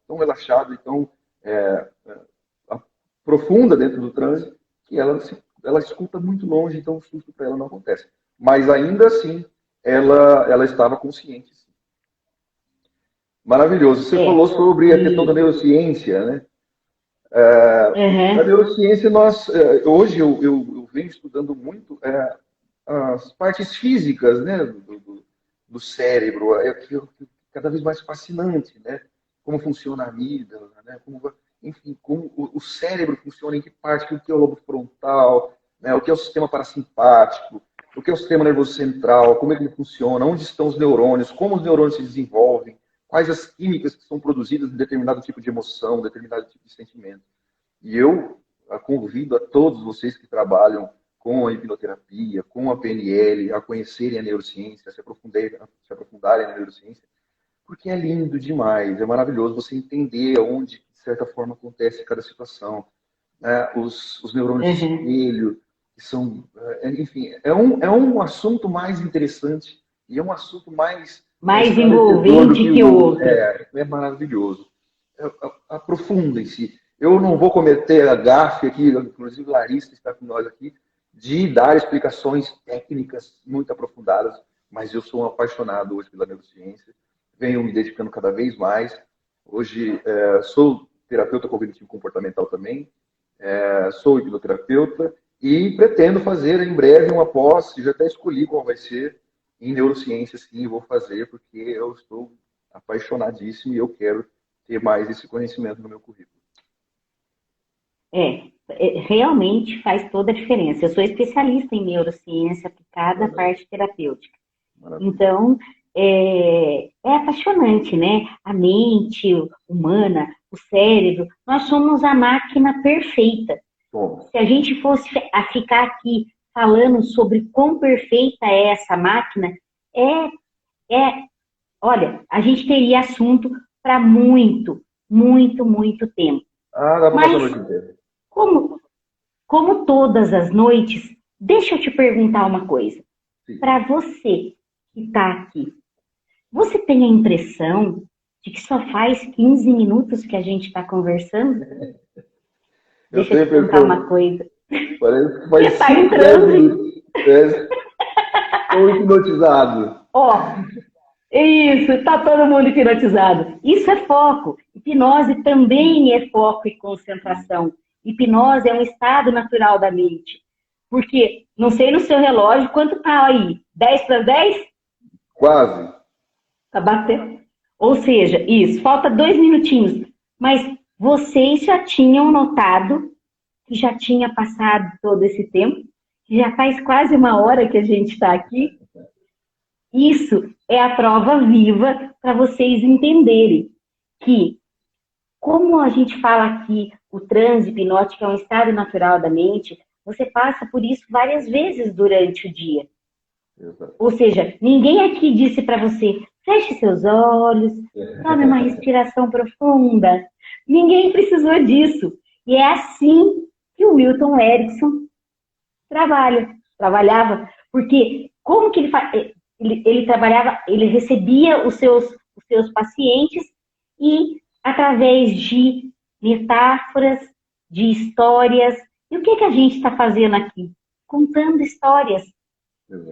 tão relaxada e tão é, profunda dentro do transe, que ela escuta muito longe, então o susto para ela não acontece. Mas ainda assim, ela estava consciente. Sim. Maravilhoso. Você falou sobre a questão da neurociência, né? A neurociência, hoje eu venho estudando muito as partes físicas, né, do cérebro, cada vez mais fascinante, né? Como funciona a amígdala, né? Enfim, como o cérebro funciona, em que parte, o que é o lobo frontal, né? O que é o sistema parasimpático, o que é o sistema nervoso central, como é que ele funciona, onde estão os neurônios, como os neurônios se desenvolvem, quais as químicas que são produzidas em determinado tipo de emoção, determinado tipo de sentimento. E eu convido a todos vocês que trabalham com a hipnoterapia, com a PNL, a conhecerem a neurociência, a se aprofundarem na neurociência, porque é lindo demais, é maravilhoso você entender onde, de certa forma, acontece cada situação. Né? Os neurônios de espelho, que são... enfim, é um assunto mais interessante e é um assunto mais envolvente que o outro. É maravilhoso. Aprofundem-se. Eu não vou cometer a gafe aqui, inclusive Larissa está com nós aqui, de dar explicações técnicas muito aprofundadas, mas eu sou um apaixonado hoje pela neurociência, venho me dedicando cada vez mais. Hoje sou terapeuta cognitivo comportamental também, sou hipnoterapeuta e pretendo fazer em breve uma pós, já até escolhi qual vai ser, em neurociência, sim, vou fazer, porque eu estou apaixonadíssimo e eu quero ter mais esse conhecimento no meu currículo. Realmente faz toda a diferença. Eu sou especialista em neurociência aplicada à parte terapêutica. Maravilha. Então, é apaixonante, né? A mente humana, o cérebro, nós somos a máquina perfeita. Bom. Se a gente fosse ficar aqui falando sobre quão perfeita é essa máquina, olha, a gente teria assunto para muito, muito, muito tempo. Dá para passar a noite inteira. Como todas as noites, deixa eu te perguntar uma coisa. Para você que está aqui, você tem a impressão de que só faz 15 minutos que a gente está conversando? Deixa eu te contar uma coisa. Parece que faz você está entrando. Estou hipnotizado. Isso, está todo mundo hipnotizado. Isso é foco. Hipnose também é foco e concentração. Hipnose é um estado natural da mente. Porque, não sei no seu relógio, quanto tá aí? 10 para 10? Quase. Tá batendo. Ou seja, isso, falta 2 minutinhos. Mas vocês já tinham notado que já tinha passado todo esse tempo? Que já faz quase 1 hora que a gente está aqui? Isso é a prova viva para vocês entenderem que, como a gente fala aqui, o transe hipnótico é um estado natural da mente, você passa por isso várias vezes durante o dia. Exato. Ou seja, ninguém aqui disse para você, feche seus olhos, tome uma respiração profunda. Ninguém precisou disso. E é assim que o Milton Erickson trabalhava. Porque como que ele trabalhava? Ele recebia os seus pacientes e, através de metáforas, de histórias. E o que a gente está fazendo aqui? Contando histórias,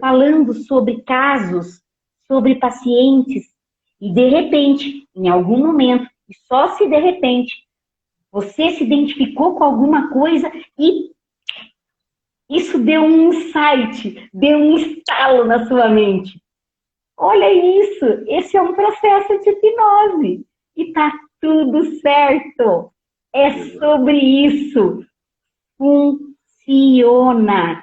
falando sobre casos, sobre pacientes. E, de repente, em algum momento, e só se de repente, você se identificou com alguma coisa e isso deu um insight, deu um estalo na sua mente. Olha isso, esse é um processo de hipnose. E tá tudo certo. É sobre isso. Funciona.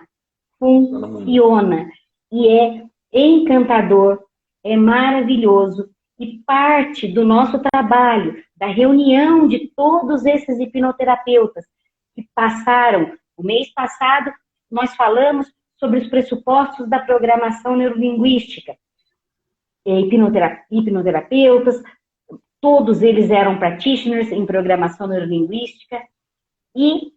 E é encantador, é maravilhoso e parte do nosso trabalho, da reunião de todos esses hipnoterapeutas que passaram. O mês passado, nós falamos sobre os pressupostos da programação neurolinguística. Hipnoterapeutas, todos eles eram practitioners em programação neurolinguística, e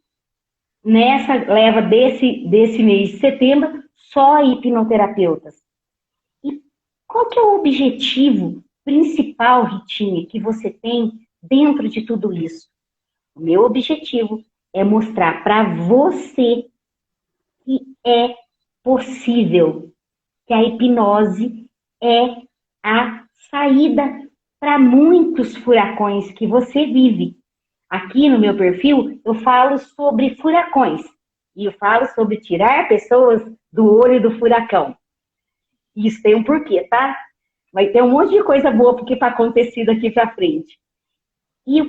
nessa leva desse mês de setembro, só hipnoterapeutas. E qual que é o objetivo principal, Ritinha, que você tem dentro de tudo isso? O meu objetivo é mostrar para você que é possível, que a hipnose é a saída para muitos furacões que você vive. Aqui no meu perfil, eu falo sobre furacões. E eu falo sobre tirar pessoas do olho do furacão. Isso tem um porquê, tá? Vai ter um monte de coisa boa porque está acontecendo aqui para frente. E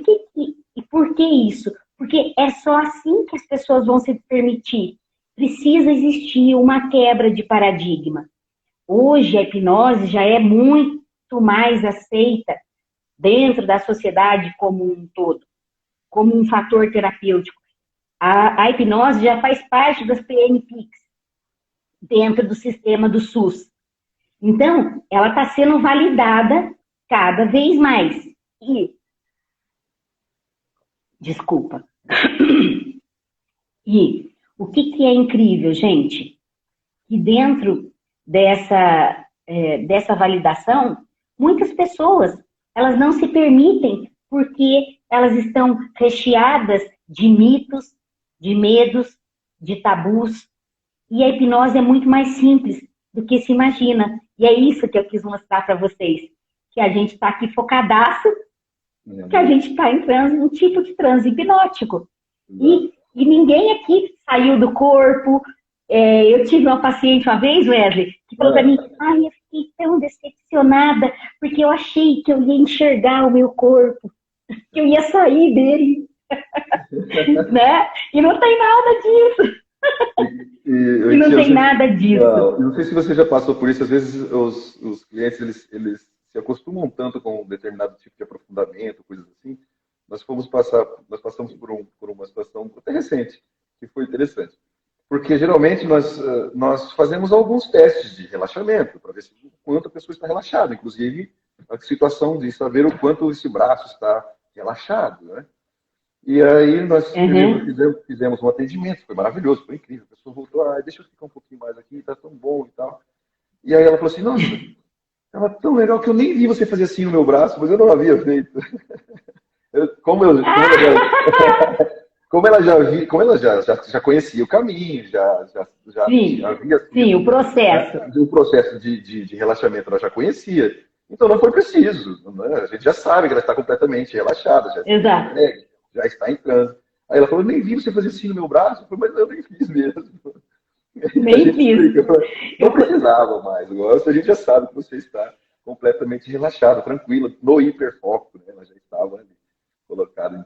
por que isso? Porque é só assim que as pessoas vão se permitir. Precisa existir uma quebra de paradigma. Hoje a hipnose já é muito mais aceita dentro da sociedade como um todo, como um fator terapêutico. A hipnose já faz parte das PNPICs, dentro do sistema do SUS. Então, ela está sendo validada cada vez mais. Desculpa. E o que é incrível, gente? Que dentro dessa validação, muitas pessoas, elas não se permitem porque elas estão recheadas de mitos, de medos, de tabus. E a hipnose é muito mais simples do que se imagina. E é isso que eu quis mostrar para vocês. Que a gente está aqui focadaço, que a gente está em um tipo de transe hipnótico. E ninguém aqui saiu do corpo. Eu tive uma paciente uma vez, Wesley, que falou para mim, eu fiquei tão decepcionada, porque eu achei que eu ia enxergar o meu corpo, que eu ia sair dele. Né? E não tem nada disso. E não tem nada disso. Não sei se você já passou por isso. Às vezes os clientes eles se acostumam tanto com um determinado tipo de aprofundamento, coisas assim. Nós passamos por uma situação até recente, que foi interessante. Porque geralmente nós fazemos alguns testes de relaxamento, para ver o quanto a pessoa está relaxada. Inclusive, a situação de saber o quanto esse braço está relaxado, né? E aí nós fizemos um atendimento, foi maravilhoso, foi incrível. A pessoa voltou, deixa eu ficar um pouquinho mais aqui, tá tão bom e tal. E aí ela falou assim, nossa, estava tão legal que eu nem vi você fazer assim no meu braço, mas eu não havia feito. Como ela já conhecia o caminho, já havia... Sim, o processo. O processo de relaxamento ela já conhecia. Então não foi preciso, né? A gente já sabe que ela está completamente relaxada, já está em transe. Aí ela falou, nem vi você fazer assim no meu braço. Eu falei, mas eu nem fiz mesmo. Nem fiz. Não precisava mais. A gente já sabe que você está completamente relaxada, tranquila, no hiperfoco, né? Ela já estava ali colocada.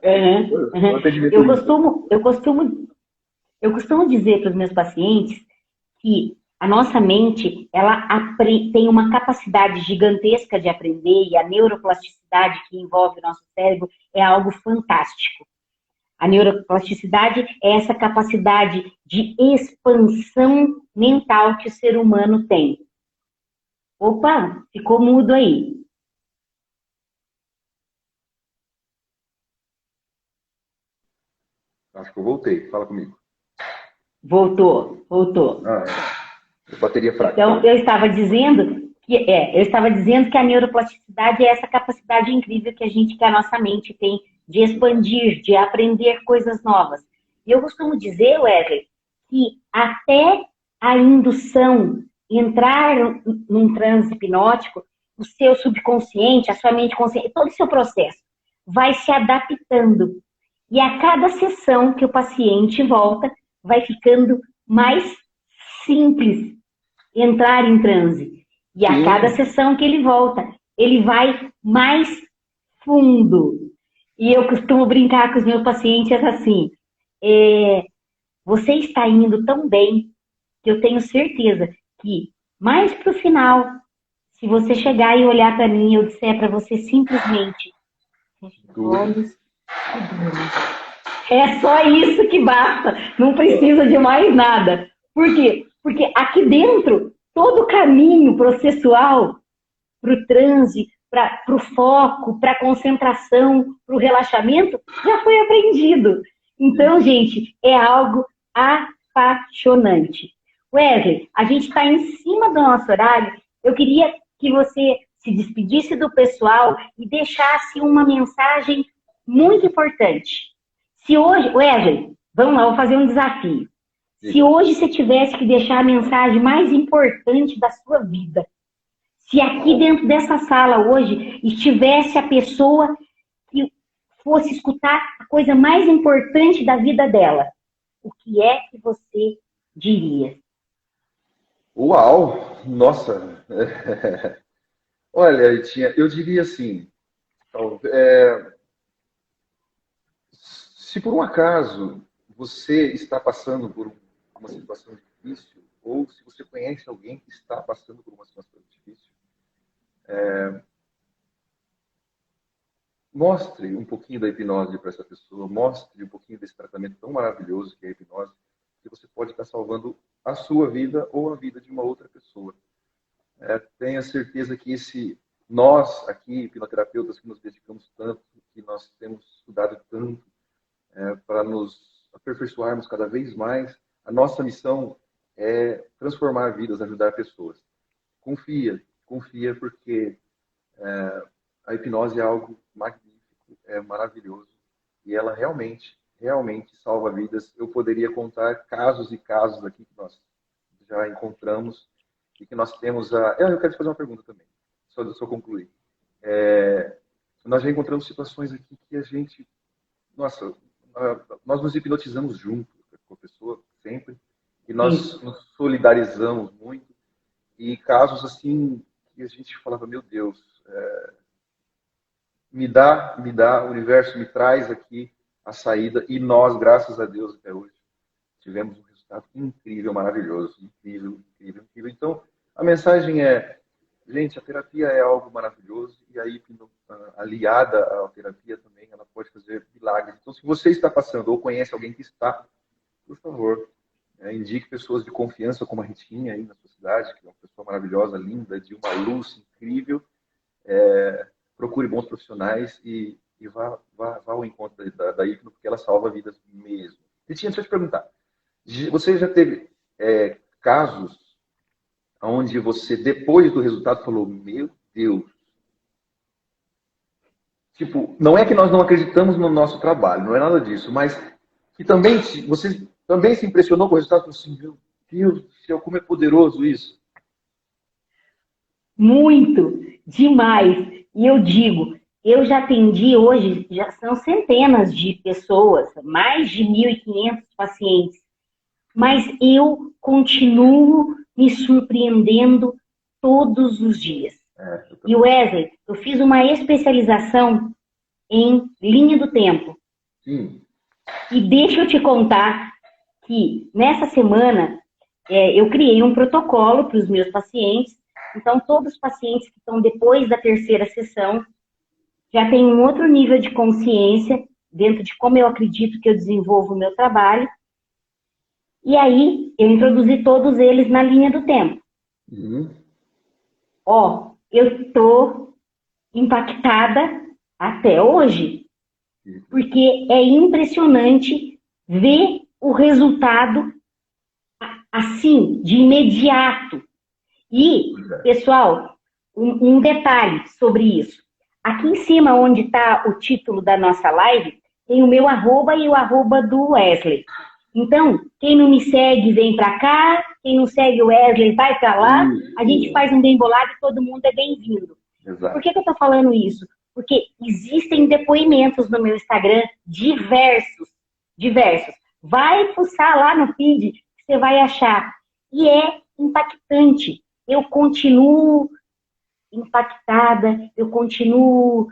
Eu costumo dizer para os meus pacientes que a nossa mente, ela tem uma capacidade gigantesca de aprender, e a neuroplasticidade que envolve o nosso cérebro é algo fantástico. A neuroplasticidade é essa capacidade de expansão mental que o ser humano tem. Opa, ficou mudo aí. Acho que eu voltei, fala comigo. Voltou. Bateria fraca. Então, eu estava dizendo que a neuroplasticidade é essa capacidade incrível que a nossa mente tem de expandir, de aprender coisas novas. E eu costumo dizer, Wesley, que até a indução, entrar num transe hipnótico, o seu subconsciente, a sua mente consciente, todo o seu processo vai se adaptando. E a cada sessão que o paciente volta, vai ficando mais simples entrar em transe. E a cada sessão que ele volta, ele vai mais fundo. E eu costumo brincar com os meus pacientes assim, você está indo tão bem que eu tenho certeza que mais para o final, Se você chegar e olhar para mim e eu disser para você simplesmente, feche os olhos e durma. É só isso que basta, não precisa de mais nada. Por quê? Porque aqui dentro, todo o caminho processual para o transe, para o foco, para a concentração, para o relaxamento, já foi aprendido. Então, gente, é algo apaixonante. Wesley, a gente está em cima do nosso horário. Eu queria que você se despedisse do pessoal e deixasse uma mensagem muito importante. Se hoje, Wesley, vamos lá, vou fazer um desafio. Se hoje você tivesse que deixar a mensagem mais importante da sua vida, se aqui dentro dessa sala hoje estivesse a pessoa que fosse escutar a coisa mais importante da vida dela, o que é que você diria? Uau! Nossa! Olha, eu diria assim, se por um acaso você está passando por uma situação difícil, ou se você conhece alguém que está passando por uma situação difícil, mostre um pouquinho da hipnose para essa pessoa, mostre um pouquinho desse tratamento tão maravilhoso que é a hipnose, que você pode estar salvando a sua vida ou a vida de uma outra pessoa. Tenha certeza que nós aqui, hipnoterapeutas, que nos dedicamos tanto, que nós temos estudado tanto para nos aperfeiçoarmos cada vez mais, a nossa missão é transformar vidas, ajudar pessoas. Confia porque a hipnose é algo magnífico, é maravilhoso e ela realmente salva vidas. Eu poderia contar casos e casos aqui que nós já encontramos e que nós temos eu quero te fazer uma pergunta também, só concluir. Nós já encontramos situações aqui que a gente, nossa, nós nos hipnotizamos junto com a pessoa sempre e nós nos solidarizamos muito, e casos assim que a gente falava, meu Deus, me dá, o universo me traz aqui a saída, e nós, graças a Deus, até hoje, tivemos um resultado incrível, maravilhoso, incrível. Então, a mensagem é, gente, a terapia é algo maravilhoso, e a hipno, aliada à terapia também, ela pode fazer milagres. Então, se você está passando ou conhece alguém que está, por favor, indique pessoas de confiança, como a Ritinha aí na sua cidade, que é uma pessoa maravilhosa, linda, de uma luz incrível. Procure bons profissionais e vá ao encontro da hipno, porque ela salva vidas mesmo. Ritinha, deixa eu te perguntar. Você já teve casos onde você, depois do resultado, falou, meu Deus. Tipo, não é que nós não acreditamos no nosso trabalho, não é nada disso, mas que também você também se impressionou com o resultado, falou assim, meu Deus do céu, como é poderoso isso. Muito, demais. E eu digo, eu já atendi hoje, já são centenas de pessoas, mais de 1.500 pacientes, mas eu continuo me surpreendendo todos os dias. E Wesley, eu fiz uma especialização em linha do tempo. Sim. E deixa eu te contar que nessa semana eu criei um protocolo para os meus pacientes. Então, todos os pacientes que estão depois da terceira sessão já têm um outro nível de consciência dentro de como eu acredito que eu desenvolvo o meu trabalho. E aí, eu introduzi todos eles na linha do tempo. Eu estou impactada até hoje, porque é impressionante ver o resultado assim, de imediato. E, pessoal, um detalhe sobre isso. Aqui em cima, onde está o título da nossa live, tem o meu arroba e o arroba do Wesley. Então, quem não me segue, vem para cá. Quem não segue o Wesley, vai para lá. A gente faz um bem bolado e todo mundo é bem-vindo. Por que eu estou falando isso? Porque existem depoimentos no meu Instagram diversos. Vai fuçar lá no feed que você vai achar. E é impactante. Eu continuo impactada, eu continuo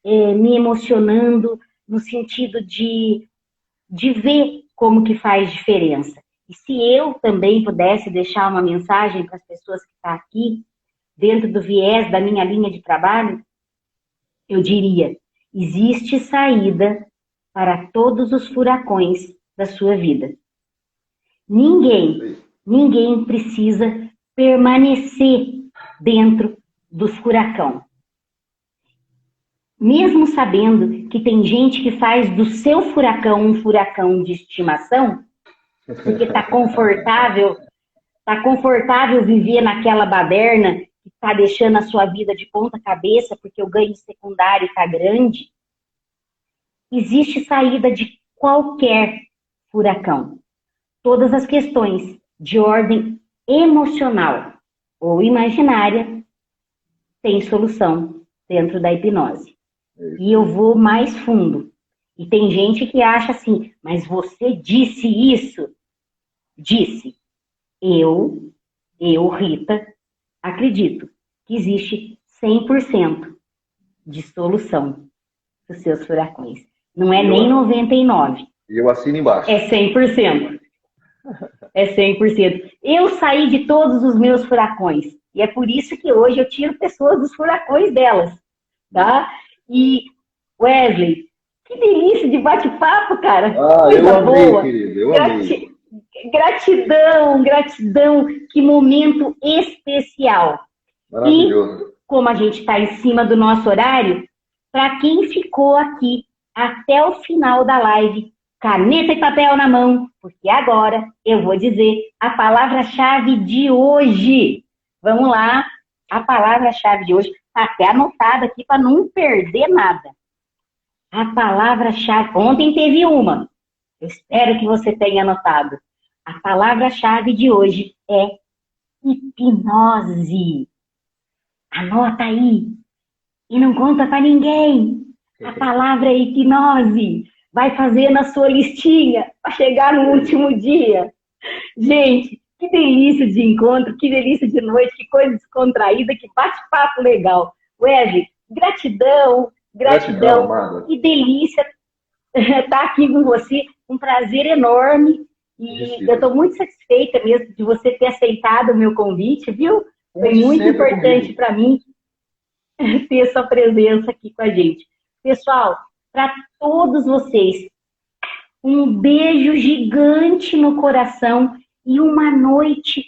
me emocionando no sentido de ver como que faz diferença. E se eu também pudesse deixar uma mensagem para as pessoas que estão aqui, dentro do viés da minha linha de trabalho, eu diria, existe saída para todos os furacões da sua vida. Ninguém precisa permanecer dentro dos furacão. Mesmo sabendo que tem gente que faz do seu furacão um furacão de estimação, porque está confortável viver naquela baderna que está deixando a sua vida de ponta cabeça porque o ganho secundário está grande, existe saída de qualquer furacão. Todas as questões de ordem emocional ou imaginária têm solução dentro da hipnose. E eu vou mais fundo. E tem gente que acha assim, mas você disse isso? Disse. Eu, Rita, acredito que existe 100% de solução dos seus furacões. Não é nem 99%. E eu assino embaixo. É 100%. É 100%. Eu saí de todos os meus furacões. E é por isso que hoje eu tiro pessoas dos furacões delas. Tá? E, Wesley, que delícia de bate-papo, cara. Eu amei, boa. Querido, eu amei. Gratidão, que momento especial. Maravilhoso. E, como a gente está em cima do nosso horário, para quem ficou aqui até o final da live, caneta e papel na mão, porque agora eu vou dizer a palavra-chave de hoje. Vamos lá, a palavra-chave de hoje está até anotada aqui para não perder nada. A palavra-chave, ontem teve uma, eu espero que você tenha anotado. A palavra-chave de hoje é hipnose. Anota aí e não conta para ninguém. A palavra é hipnose. Vai fazendo a sua listinha para chegar no último dia. Gente, que delícia de encontro, que delícia de noite, que coisa descontraída, que bate-papo legal. Wesley, gratidão. Que delícia estar aqui com você. Um prazer enorme. E eu estou muito satisfeita mesmo de você ter aceitado o meu convite, viu? Foi muito importante para mim ter sua presença aqui com a gente. Pessoal, para todos vocês, um beijo gigante no coração e uma noite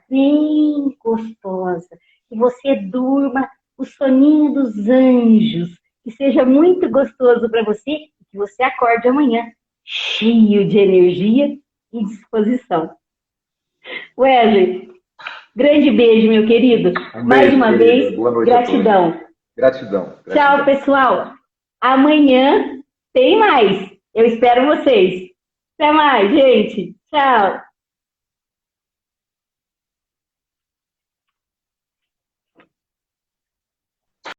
bem gostosa. Que você durma o soninho dos anjos. Que seja muito gostoso para você e que você acorde amanhã cheio de energia e disposição. Wesley, grande beijo, meu querido. Mais uma vez, gratidão. Gratidão. Tchau, pessoal. Amanhã tem mais. Eu espero vocês. Até mais, gente. Tchau.